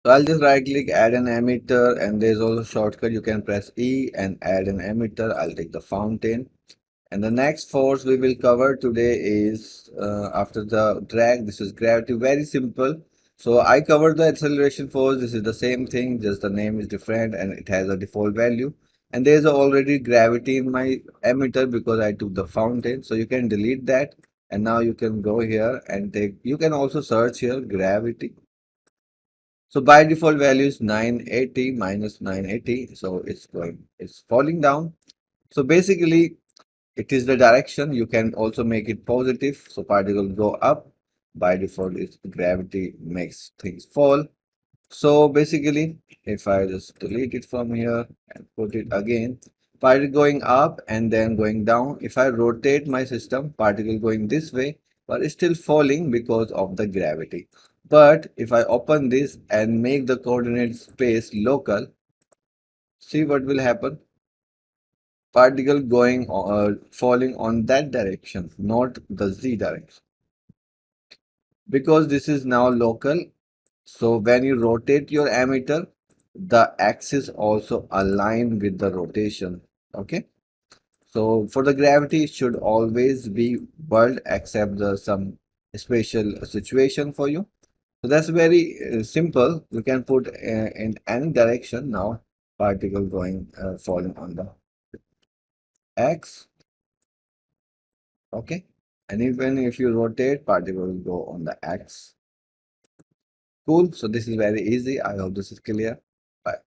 So I'll just right click, add an emitter, and there's also shortcut. You can press E and add an emitter. I'll take the fountain. And the next force we will cover today is after the drag. This is gravity, very simple. So I covered the acceleration force. This is the same thing, just the name is different and it has a default value. And there's already gravity in my emitter because I took the fountain. So you can delete that. And now you can go here and take, you can also search here gravity. So by default value is 980 minus 980. So it's falling down. So basically it is the direction. You can also make it positive. So particle go up. By default is gravity makes things fall. So basically if I just delete it from here and put it again, particle going up and then going down. If I rotate my system, particle going this way, but it's still falling because of the gravity. But if I open this and make the coordinate space local, see what will happen. Particle going falling on that direction, not the z direction, because this is now local. So when you rotate your emitter, the axis also align with the rotation. Okay, so for the gravity it should always be world except the some special situation for you. So that's very simple. You can put in any direction. Now particle going falling on the x. Okay, and even if you rotate, particle will go on the x. Cool. So this is very easy. I hope this is clear. Bye.